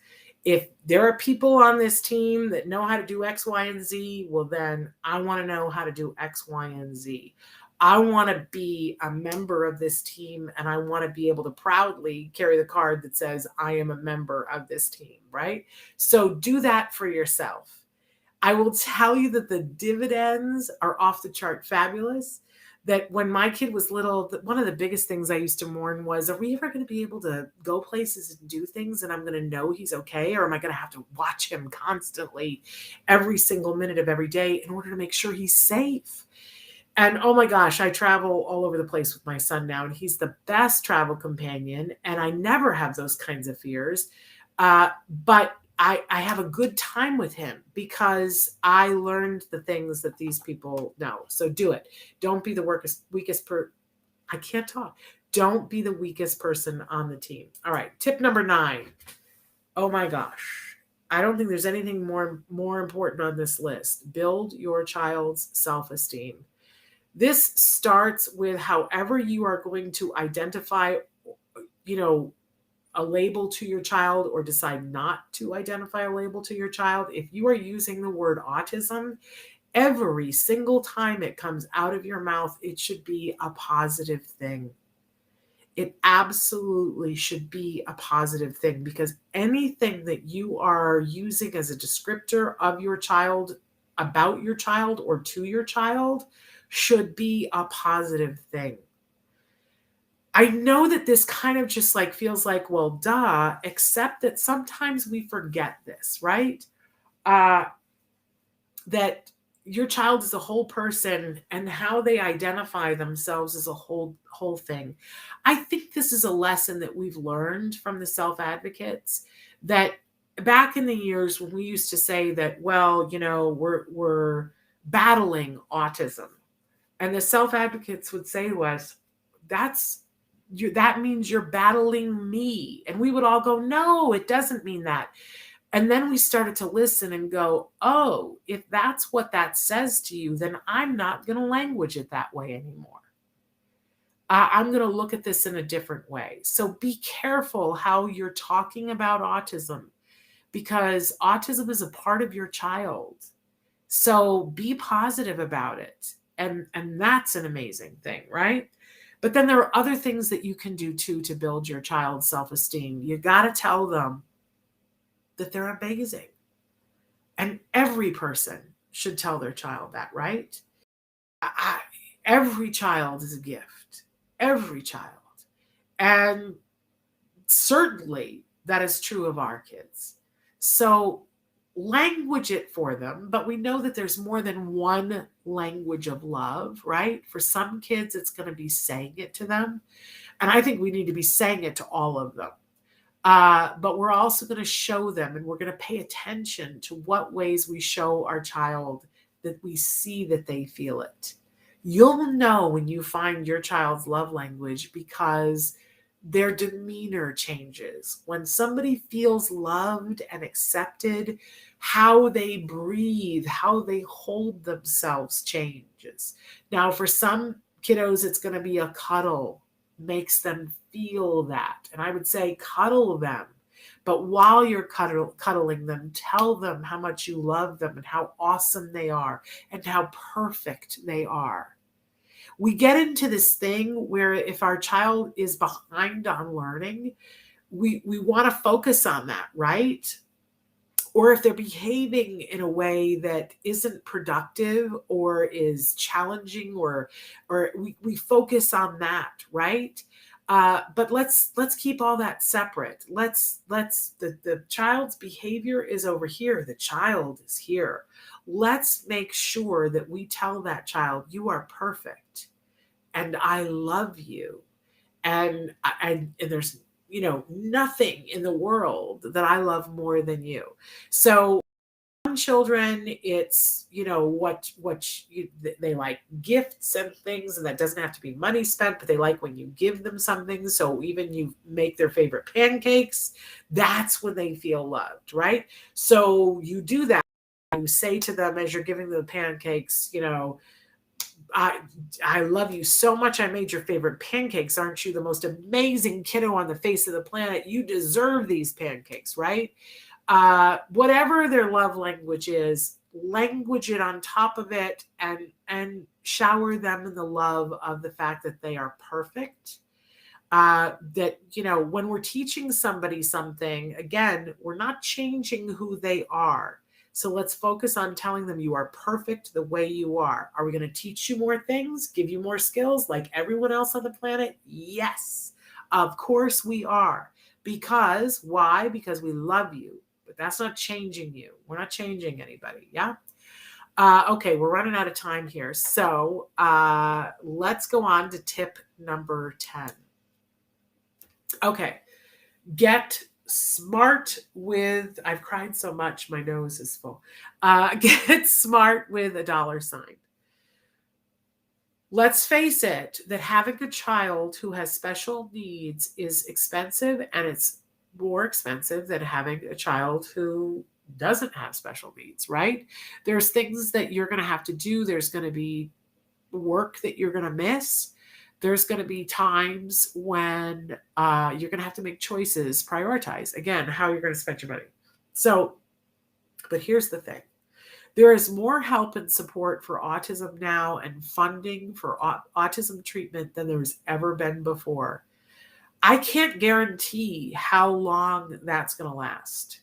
If there are people on this team that know how to do X, Y, and Z, well, then I want to know how to do X, Y, and Z. I want to be a member of this team, and I want to be able to proudly carry the card that says I am a member of this team, right? So do that for yourself. I will tell you that the dividends are off the chart fabulous. That when my kid was little, one of the biggest things I used to mourn was, are we ever going to be able to go places and do things and I'm going to know he's okay? Or am I going to have to watch him constantly every single minute of every day in order to make sure he's safe? And oh my gosh, I travel all over the place with my son now, and he's the best travel companion. And I never have those kinds of fears. But I have a good time with him because I learned the things that these people know. So do it. Don't be the weakest I can't talk. Don't be the weakest person on the team. All right. Tip number 9. Oh my gosh. I don't think there's anything more important on this list. Build your child's self-esteem. This starts with however you are going to identify, a label to your child or decide not to identify a label to your child. If you are using the word autism, every single time it comes out of your mouth, it should be a positive thing. It absolutely should be a positive thing, because anything that you are using as a descriptor of your child, about your child, or to your child should be a positive thing. I know that this kind of just like feels like, well, duh, except that sometimes we forget this, right? That your child is a whole person, and how they identify themselves is a whole thing. I think this is a lesson that we've learned from the self-advocates, that back in the years when we used to say that, well, we're battling autism, and the self-advocates would say to us, that means you're battling me. And we would all go, no, it doesn't mean that. And then we started to listen and go, oh, if that's what that says to you, then I'm not going to language it that way anymore. I'm going to look at this in a different way. So be careful how you're talking about autism, because autism is a part of your child. So be positive about it. And that's an amazing thing, right? But then there are other things that you can do too to build your child's self-esteem. You got to tell them that they're amazing. And every person should tell their child that, right? Every child is a gift. Every child. And certainly that is true of our kids. So language it for them, but we know that there's more than one language of love, right? For some kids, it's going to be saying it to them. And I think we need to be saying it to all of them. But we're also going to show them, and we're going to pay attention to what ways we show our child that we see that they feel it. You'll know when you find your child's love language because their demeanor changes. When somebody feels loved and accepted, how they breathe, how they hold themselves changes. Now, for some kiddos, it's going to be a cuddle, makes them feel that. And I would say cuddle them. But while you're cuddling them, tell them how much you love them and how awesome they are and how perfect they are. We get into this thing where if our child is behind on learning, we want to focus on that, right? or if they're behaving in a way that isn't productive or is challenging, or we focus on that, right? But let's keep all that separate. The child's behavior is over here. The child is here. Let's make sure that we tell that child, you are perfect and I love you. And there's, nothing in the world that I love more than you. So children, it's, they like gifts and things, and that doesn't have to be money spent, but they like when you give them something. So even you make their favorite pancakes, that's when they feel loved, right? So you do that. You say to them as you're giving them the pancakes, I love you so much. I made your favorite pancakes. Aren't you the most amazing kiddo on the face of the planet? You deserve these pancakes, right? Whatever their love language is, language it on top of it, and shower them in the love of the fact that they are perfect. That, when we're teaching somebody something, again, we're not changing who they are. So let's focus on telling them you are perfect the way you are. Are we going to teach you more things, give you more skills like everyone else on the planet? Yes, of course we are. Because why? Because we love you. But that's not changing you. We're not changing anybody. Yeah. Okay, we're running out of time here. So let's go on to tip number 10. Okay. Get smart with, I've cried so much, my nose is full. Get smart with a dollar sign. Let's face it, that having a child who has special needs is expensive, and it's more expensive than having a child who doesn't have special needs, right? There's things that you're going to have to do. There's going to be work that you're going to miss. There's going to be times when you're going to have to make choices, prioritize, again, how you're going to spend your money. So, but here's the thing. There is more help and support for autism now and funding for autism treatment than there's ever been before. I can't guarantee how long that's going to last.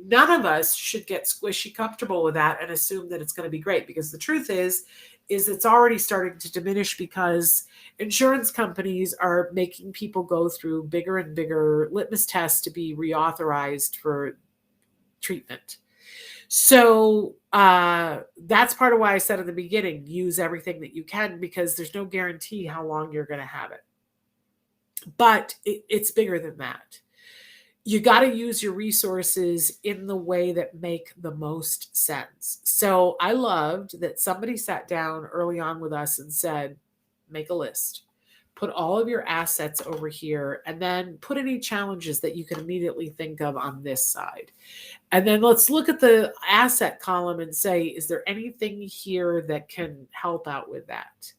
None of us should get squishy comfortable with that and assume that it's going to be great, because the truth is it's already starting to diminish because insurance companies are making people go through bigger and bigger litmus tests to be reauthorized for treatment. So that's part of why I said in the beginning, use everything that you can, because there's no guarantee how long you're going to have it. But it's bigger than that. You got to use your resources in the way that make the most sense. So I loved that somebody sat down early on with us and said, make a list, put all of your assets over here, and then put any challenges that you can immediately think of on this side. And then let's look at the asset column and say, is there anything here that can help out with that?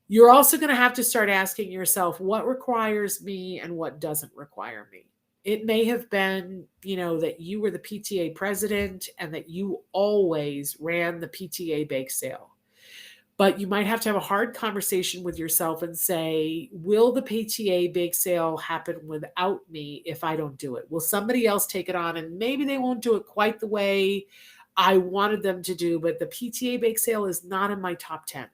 You're also going to have to start asking yourself, what requires me and what doesn't require me? It may have been, that you were the PTA president and that you always ran the PTA bake sale. But you might have to have a hard conversation with yourself and say, will the PTA bake sale happen without me if I don't do it? Will somebody else take it on? And maybe they won't do it quite the way I wanted them to do, but the PTA bake sale is not in my top 10.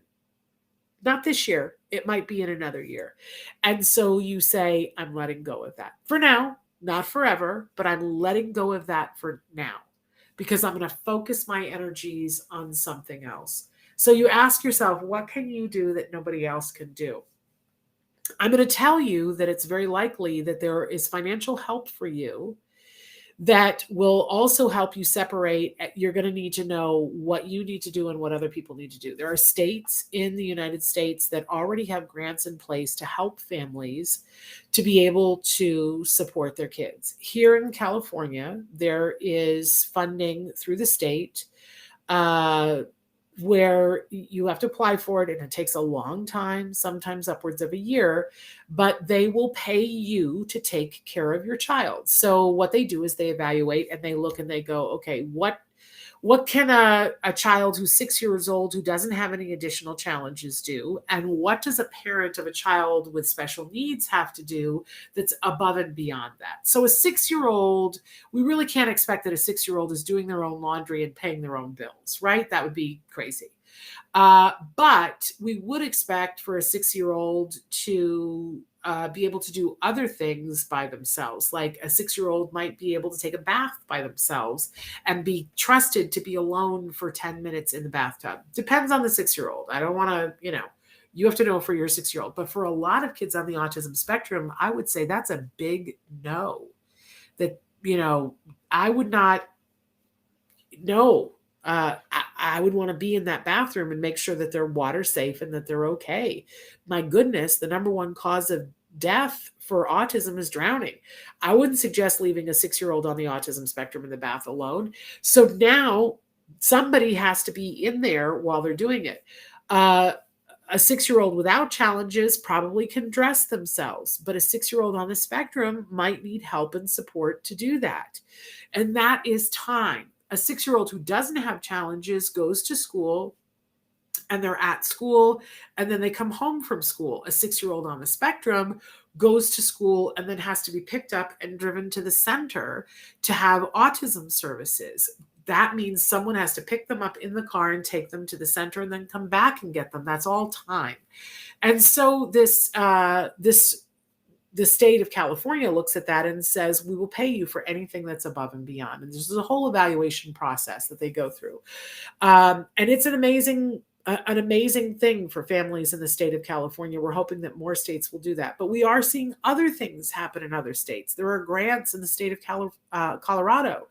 Not this year. It might be in another year. And so you say, I'm letting go of that for now, not forever, but I'm letting go of that for now because I'm going to focus my energies on something else. So you ask yourself, what can you do that nobody else can do? I'm going to tell you that it's very likely that there is financial help for you that will also help you separate. You're going to need to know what you need to do and what other people need to do. There are states in the United States that already have grants in place to help families to be able to support their kids. Here in California, there is funding through the state where you have to apply for it, and it takes a long time, sometimes upwards of a year, but they will pay you to take care of your child. So what they do is they evaluate and they look and they go, okay, what What can a child who's 6 years old who doesn't have any additional challenges do? And what does a parent of a child with special needs have to do that's above and beyond that? So a 6-year-old, we really can't expect that a 6-year-old is doing their own laundry and paying their own bills, right? That would be crazy. But we would expect for a 6-year-old to be able to do other things by themselves. Like a 6-year-old might be able to take a bath by themselves and be trusted to be alone for 10 minutes in the bathtub. Depends on the 6-year-old. I don't want to, you have to know for your 6-year-old. But for a lot of kids on the autism spectrum, I would say that's a big no. That, I would not know. I would want to be in that bathroom and make sure that they're water safe and that they're okay. My goodness, the number one cause of death for autism is drowning. I wouldn't suggest leaving a 6-year-old on the autism spectrum in the bath alone. So now somebody has to be in there while they're doing it. A 6-year-old without challenges probably can dress themselves, but a 6-year-old on the spectrum might need help and support to do that. And that is time. A 6-year-old who doesn't have challenges goes to school and they're at school and then they come home from school. A 6-year-old on the spectrum goes to school and then has to be picked up and driven to the center to have autism services. That means someone has to pick them up in the car and take them to the center and then come back and get them. That's all time. And so the state of California looks at that and says, we will pay you for anything that's above and beyond. And there's a whole evaluation process that they go through. And it's an amazing thing for families in the state of California. We're hoping that more states will do that. But we are seeing other things happen in other states. There are grants in the state of Colorado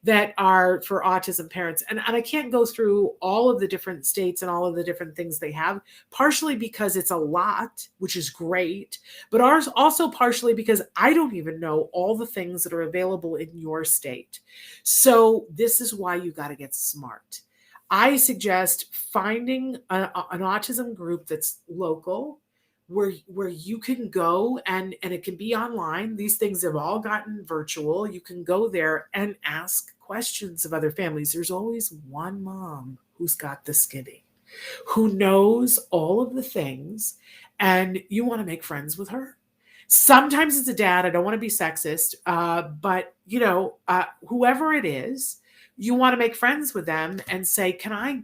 that are for autism parents. And I can't go through all of the different states and all of the different things they have, partially because it's a lot, which is great, but also partially because I don't even know all the things that are available in your state. So this is why you got to get smart. I suggest finding an autism group that's local, where you can go and it can be online. These things have all gotten virtual. You can go there and ask questions of other families. There's always one mom who's got the skinny, who knows all of the things, and you want to make friends with her. Sometimes it's a dad. I don't want to be sexist, but whoever it is, you want to make friends with them and say, can I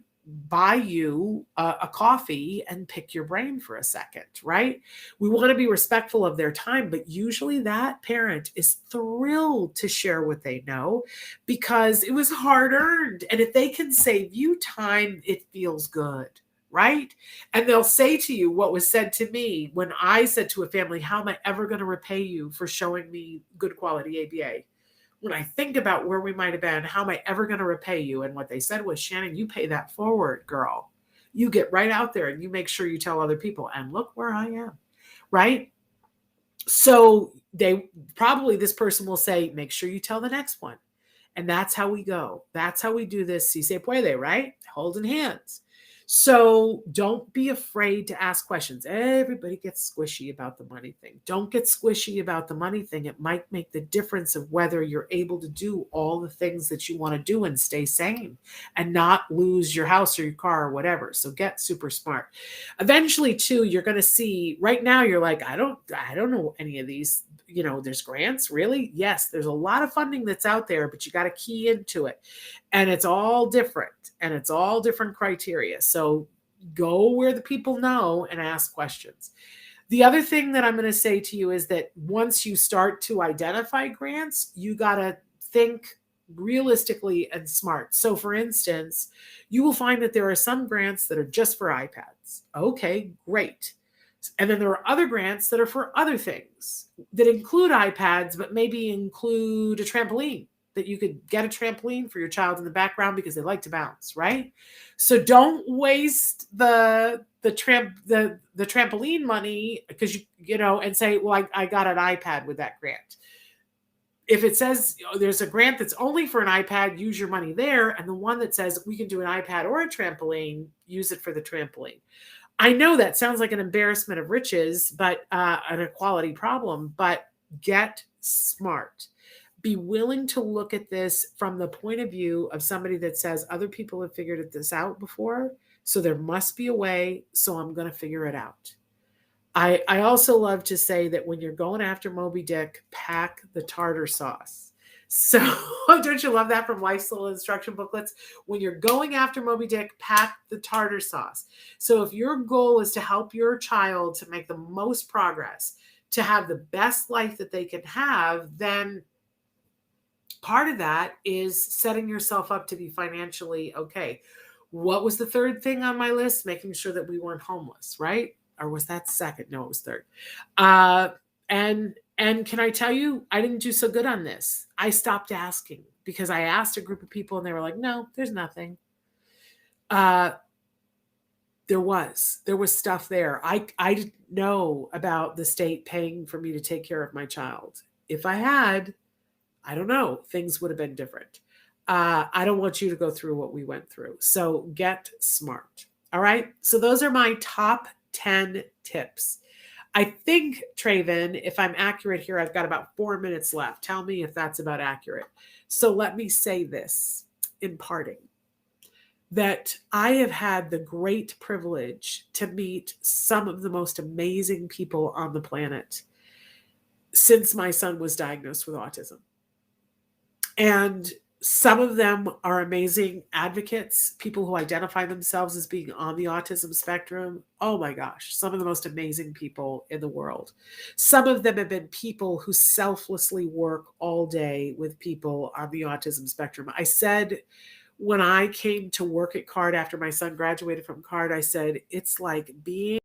buy you a coffee and pick your brain for a second, right? We want to be respectful of their time, but usually that parent is thrilled to share what they know because it was hard earned. And if they can save you time, it feels good, right? And they'll say to you what was said to me when I said to a family, how am I ever going to repay you for showing me good quality ABA? When I think about where we might have been, how am I ever going to repay you? And what they said was, Shannon, you pay that forward, girl. You get right out there and you make sure you tell other people, and look where I am, right? So this person will say, make sure you tell the next one. And that's how we go. That's how we do this. Si se puede, right? Holding hands. So don't be afraid to ask questions. Everybody gets squishy about the money thing. Don't get squishy about the money thing. It might make the difference of whether you're able to do all the things that you want to do and stay sane and not lose your house or your car or whatever. So get super smart. Eventually, too, you're going to see, right now, you're like, I don't know any of these. There's grants, really? Yes, there's a lot of funding that's out there, but you got to key into it. And it's all different and it's all different criteria. So go where the people know and ask questions. The other thing that I'm going to say to you is that once you start to identify grants, you got to think realistically and smart. So for instance, you will find that there are some grants that are just for iPads. Okay, great. And then there are other grants that are for other things that include iPads, but maybe include a trampoline, that you could get a trampoline for your child in the background because they like to bounce, right? So don't waste the trampoline money because and say, well, I got an iPad with that grant. If it says there's a grant that's only for an iPad, use your money there. And the one that says we can do an iPad or a trampoline, use it for the trampoline. I know that sounds like an embarrassment of riches, but an equality problem, but get smart. Be willing to look at this from the point of view of somebody that says other people have figured this out before, so there must be a way, so I'm going to figure it out. I also love to say that when you're going after Moby Dick, pack the tartar sauce. So don't you love that from Life's Little Instruction Booklets? When you're going after Moby Dick, pack the tartar sauce. So if your goal is to help your child to make the most progress, to have the best life that they can have, then part of that is setting yourself up to be financially okay. What was the third thing on my list? Making sure that we weren't homeless, right? Or was that second? No, it was third. And can I tell you, I didn't do so good on this. I stopped asking because I asked a group of people and they were like, no, there's nothing. There was stuff there. I didn't know about the state paying for me to take care of my child. If I had, I don't know, things would have been different. I don't want you to go through what we went through. So get smart. All right. So those are my top 10 tips. I think, Traven, if I'm accurate here, I've got about 4 minutes left. Tell me if that's about accurate. So let me say this in parting, that I have had the great privilege to meet some of the most amazing people on the planet since my son was diagnosed with autism. And some of them are amazing advocates, people who identify themselves as being on the autism spectrum. Oh my gosh, some of the most amazing people in the world. Some of them have been people who selflessly work all day with people on the autism spectrum. I said, when I came to work at CARD after my son graduated from CARD, I said, it's like being in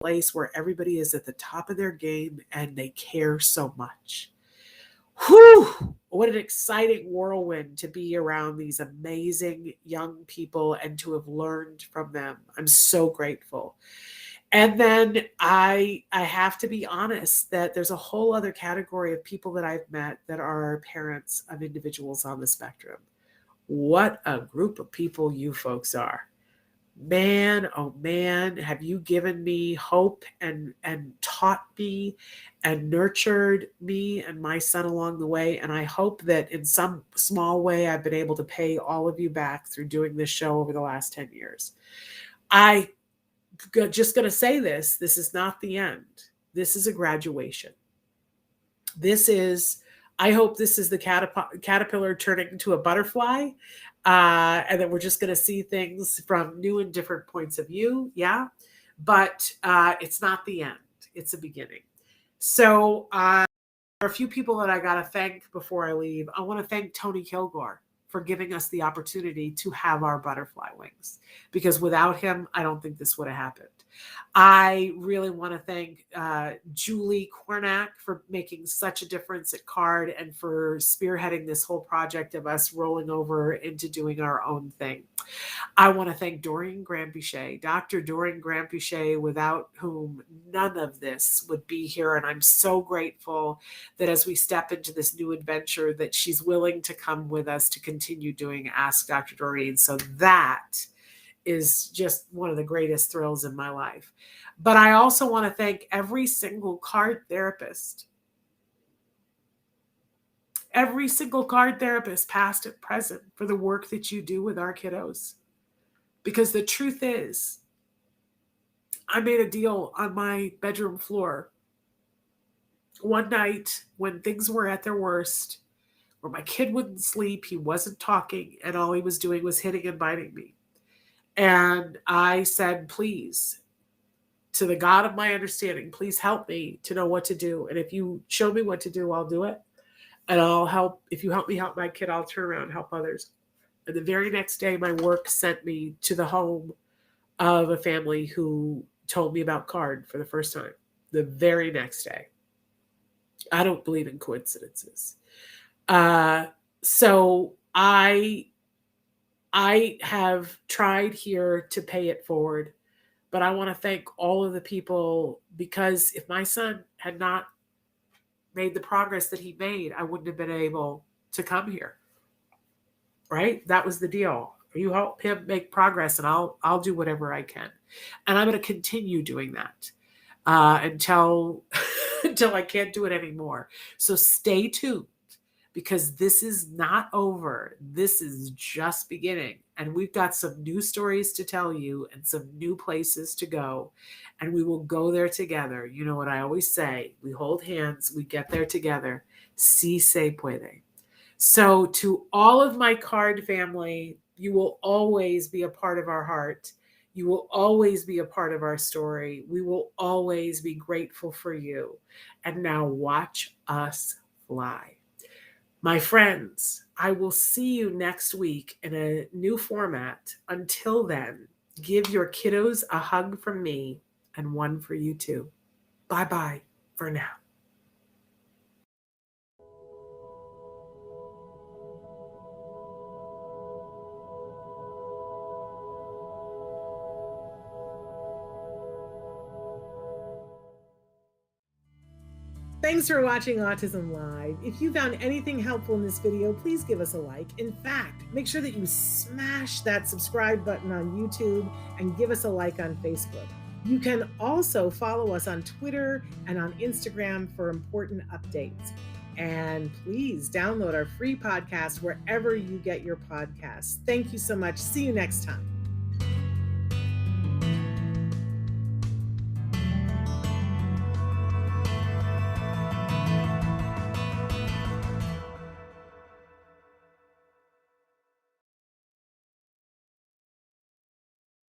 a place where everybody is at the top of their game and they care so much. Whew, what an exciting whirlwind to be around these amazing young people and to have learned from them. I'm so grateful. And then I have to be honest that there's a whole other category of people that I've met that are parents of individuals on the spectrum. What a group of people you folks are. Man, oh man, have you given me hope and taught me and nurtured me and my son along the way. And I hope that in some small way, I've been able to pay all of you back through doing this show over the last 10 years. I just going to say this is not the end. This is a graduation. I hope this is the caterpillar turning into a butterfly. And then we're just going to see things from new and different points of view. Yeah. But it's not the end. It's a beginning. So there are a few people that I got to thank before I leave. I want to thank Tony Kilgore for giving us the opportunity to have our butterfly wings, because without him, I don't think this would have happened. I really want to thank Julie Cornack for making such a difference at CARD and for spearheading this whole project of us rolling over into doing our own thing. I want to thank Doreen Grampuchet, Dr. Doreen Grampuchet, without whom none of this would be here. And I'm so grateful that as we step into this new adventure, that she's willing to come with us to continue doing Ask Dr. Doreen. So that is just one of the greatest thrills in my life. But I also want to thank every single CARD therapist, past and present, for the work that you do with our kiddos. Because the truth is, I made a deal on my bedroom floor one night when things were at their worst, where my kid wouldn't sleep, he wasn't talking, and all he was doing was hitting and biting me. And I said, please, to the God of my understanding, please help me to know what to do. And if you show me what to do, I'll do it. And I'll help. If you help me help my kid, I'll turn around and help others. And the very next day, my work sent me to the home of a family who told me about CARD for the first time. The very next day. I don't believe in coincidences. So I have tried here to pay it forward, but I want to thank all of the people, because if my son had not made the progress that he made, I wouldn't have been able to come here. Right? That was the deal. You help him make progress and I'll do whatever I can. And I'm going to continue doing that until I can't do it anymore. So stay tuned, because this is not over. This is just beginning. And we've got some new stories to tell you and some new places to go. And we will go there together. You know what I always say, we hold hands, we get there together. Si se puede. So to all of my card family, you will always be a part of our heart. You will always be a part of our story. We will always be grateful for you. And now watch us fly. My friends, I will see you next week in a new format. Until then, give your kiddos a hug from me and one for you too. Bye-bye for now. Thanks for watching Autism Live. If you found anything helpful in this video, please give us a like. In fact, make sure that you smash that subscribe button on YouTube and give us a like on Facebook. You can also follow us on Twitter and on Instagram for important updates. And please download our free podcast wherever you get your podcasts. Thank you so much. See you next time.